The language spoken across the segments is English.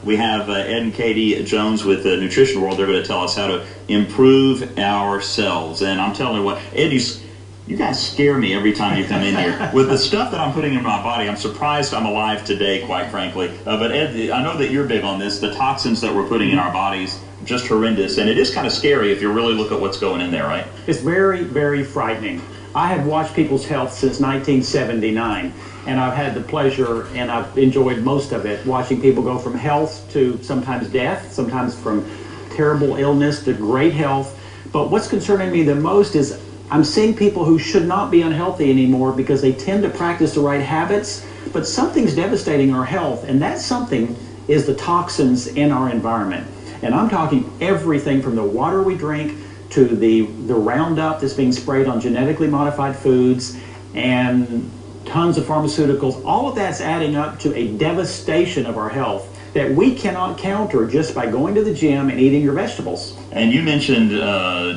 We have Ed and Katie Jones with Nutrition World. They're going to tell us how to improve ourselves. And I'm telling you what, Ed, you guys scare me every time you come in here. With the stuff that I'm putting in my body, I'm surprised I'm alive today, quite frankly. But Ed, I know that you're big on this. The toxins that we're putting in our bodies, just horrendous. And it is kind of scary if you really look at what's going in there, right? It's very, very frightening. I have watched people's health since 1979. And I've had the pleasure, and I've enjoyed most of it, watching people go from health to sometimes death, sometimes from terrible illness to great health. But what's concerning me the most is I'm seeing people who should not be unhealthy anymore because they tend to practice the right habits, but something's devastating our health, and that something is the toxins in our environment. And I'm talking everything from the water we drink to the Roundup that's being sprayed on genetically modified foods and tons of pharmaceuticals. All of that's adding up to a devastation of our health that we cannot counter just by going to the gym and eating your vegetables. And you mentioned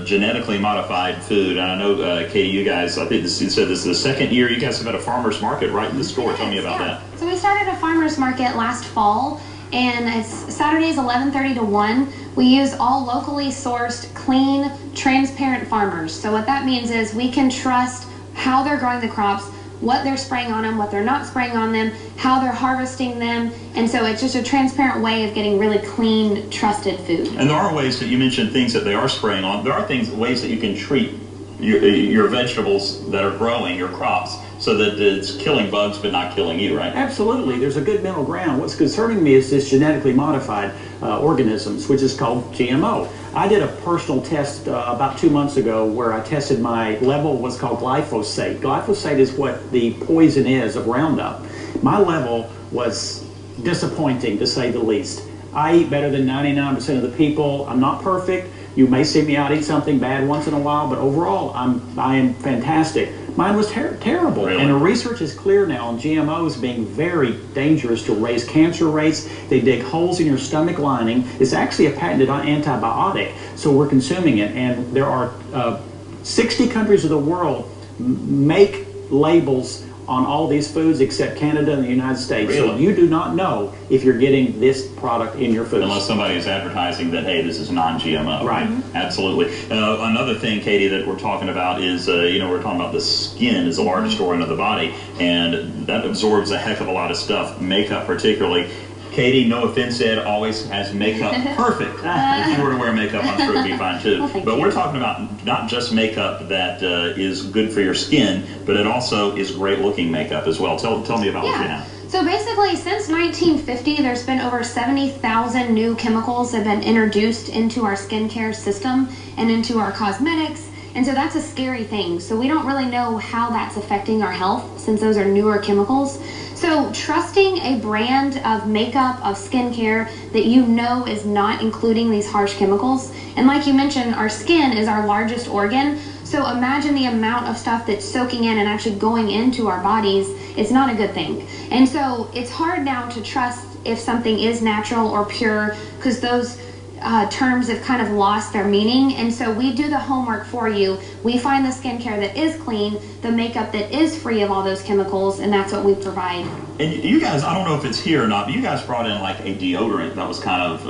genetically modified food, and I know, Katie, you guys, I think you said this is the second year you guys have had a farmer's market right in the store. Tell me about that. So we started a farmer's market last fall, and it's Saturdays 11:30 to 1. We use all locally sourced, clean, transparent farmers. So what that means is we can trust how they're growing the crops, what they're spraying on them, what they're not spraying on them, how they're harvesting them. And so it's just a transparent way of getting really clean, trusted food. And there are ways that you mentioned things that they are spraying on. There are ways that you can treat your vegetables that are growing, your crops, so that it's killing bugs but not killing you, right? Absolutely. There's a good middle ground. What's concerning me is this genetically modified organisms, which is called GMO. I did a personal test about 2 months ago where I tested my level, what's called glyphosate. Glyphosate is what the poison is of Roundup. My level was disappointing, to say the least. I eat better than 99% of the people. I'm not perfect. You may see me out eat something bad once in a while, but overall, I am fantastic. Mine was terrible. Really? And the research is clear now on GMOs being very dangerous to raise cancer rates. They dig holes in your stomach lining. It's actually a patented antibiotic, so we're consuming it. And there are 60 countries of the world make labels on all these foods except Canada and the United States. Really? So you do not know if you're getting this product in your food. Unless somebody is advertising that, hey, this is non-GMO. Right. Absolutely. Another thing, Katie, that we're talking about is, we're talking about the skin is the largest organ of the body, and that absorbs a heck of a lot of stuff, makeup particularly. Katie, no offense, Ed, always has makeup perfect. If you were to wear makeup, I'm sure it'd be fine too. Well, but we're talking about not just makeup that is good for your skin, but it also is great looking makeup as well. Tell me about what you have. So basically, since 1950, there's been over 70,000 new chemicals that have been introduced into our skincare system and into our cosmetics. And so that's a scary thing. So we don't really know how that's affecting our health since those are newer chemicals. So trusting a brand of makeup, of skincare that you know is not including these harsh chemicals. And like you mentioned, our skin is our largest organ. So imagine the amount of stuff that's soaking in and actually going into our bodies. It's not a good thing. And so it's hard now to trust if something is natural or pure, because those terms have kind of lost their meaning. And so we do the homework for you. We find the skincare that is clean, the makeup that is free of all those chemicals, and that's what we provide. And you guys, I don't know if it's here or not, but you guys brought in like a deodorant that was kind of,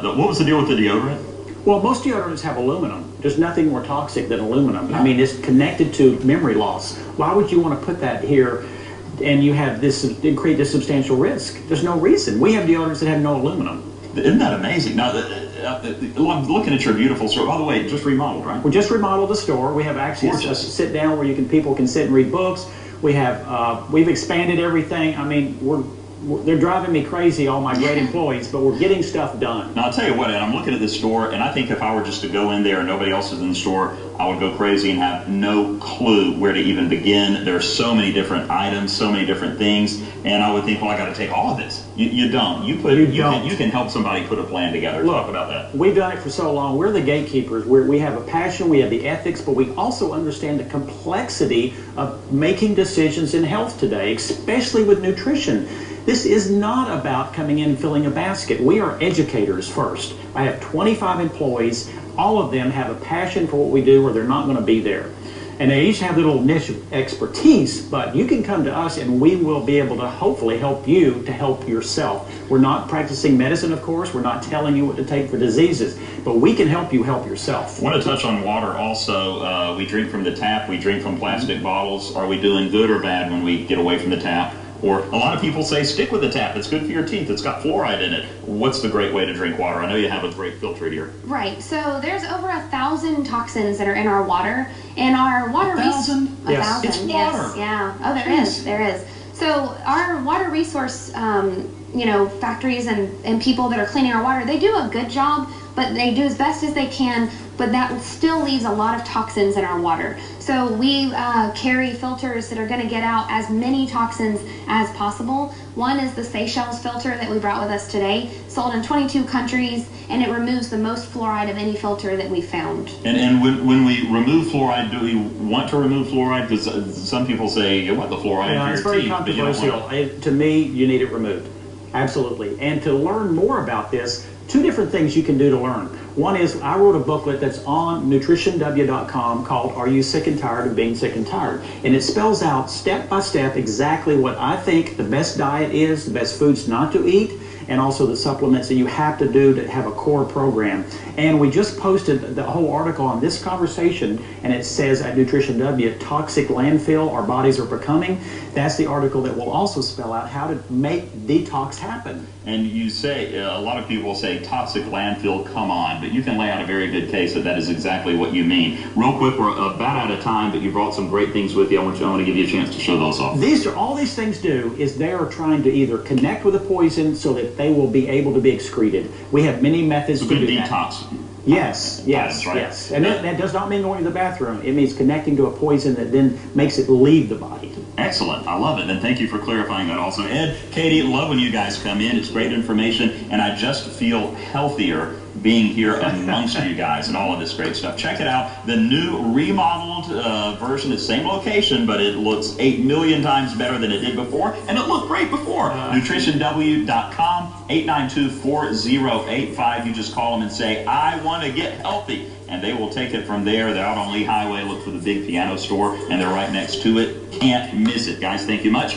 what was the deal with the deodorant? Well, most deodorants have aluminum. There's nothing more toxic than aluminum. I mean, it's connected to memory loss. Why would you want to put that here and you have this and create this substantial risk? There's no reason. We have deodorants that have no aluminum. Isn't that amazing? Now, I'm looking at your beautiful store. By the way, just remodeled, right? We just remodeled the store. We have actually a sit down where people can sit and read books. We have we've expanded everything. I mean, they're driving me crazy, all my great employees, but we're getting stuff done. Now, I'll tell you what, Ed, I'm looking at this store, and I think if I were just to go in there and nobody else is in the store, I would go crazy and have no clue where to even begin. There are so many different items, so many different things, and I would think, well, I got to take all of this. You don't. You can help somebody put a plan together. Look, talk about that. We've done it for so long. We're the gatekeepers. We have a passion, we have the ethics, but we also understand the complexity of making decisions in health today, especially with nutrition. This is not about coming in and filling a basket. We are educators first. I have 25 employees. All of them have a passion for what we do or they're not going to be there. And they each have their little niche of expertise, but you can come to us and we will be able to hopefully help you to help yourself. We're not practicing medicine, of course. We're not telling you what to take for diseases, but we can help you help yourself. I want to touch on water also. We drink from the tap. We drink from plastic bottles. Are we doing good or bad when we get away from the tap? Or a lot of people say stick with the tap. It's good for your teeth. It's got fluoride in it. What's the great way to drink water? I know you have a great filter here. Right. So there's over 1,000 toxins that are in our water, and our water 1,000? Yes. 1,000. It's water. Yes. Yeah. Oh, there is. There is. So our water resource, factories and people that are cleaning our water, they do a good job, but they do as best as they can. But that still leaves a lot of toxins in our water. So we carry filters that are going to get out as many toxins as possible. One is the Seychelles filter that we brought with us today, sold in 22 countries, and it removes the most fluoride of any filter that we found. And when we remove fluoride, do we want to remove fluoride? Because some people say you want the fluoride Yeah, for it's your very teeth, but you don't controversial. want To me, you need it removed. Absolutely. And to learn more about this, two different things you can do to learn. One is I wrote a booklet that's on nutritionw.com called Are You Sick and Tired of Being Sick and Tired? And it spells out step by step exactly what I think the best diet is, the best foods not to eat, and also the supplements that you have to do to have a core program. And we just posted the whole article on this conversation, and it says at Nutrition W, toxic landfill our bodies are becoming. That's the article that will also spell out how to make detox happen. And you say, a lot of people say toxic landfill, come on, but you can lay out a very good case that is exactly what you mean. Real quick, we're about out of time, but you brought some great things with you. I want to give you a chance to show those off. All these things do is they are trying to either connect with the poison so that they will be able to be excreted. We have many methods It's a to good do detox. that. Yes, Right? yes. And that does not mean going to the bathroom. It means connecting to a poison that then makes it leave the body. Excellent. I love it. And thank you for clarifying that also. Ed, Katie, love when you guys come in. It's great information. And I just feel healthier being here amongst you guys and all of this great stuff. Check it out. The new remodeled version is same location, but it looks 8 million times better than it did before. And it looked great before. NutritionW.com, 892-4085. You just call them and say, I want to get healthy. And they will take it from there. They're out on Lee Highway. Look for the big piano store, and they're right next to it. Can't miss it. Guys, thank you much.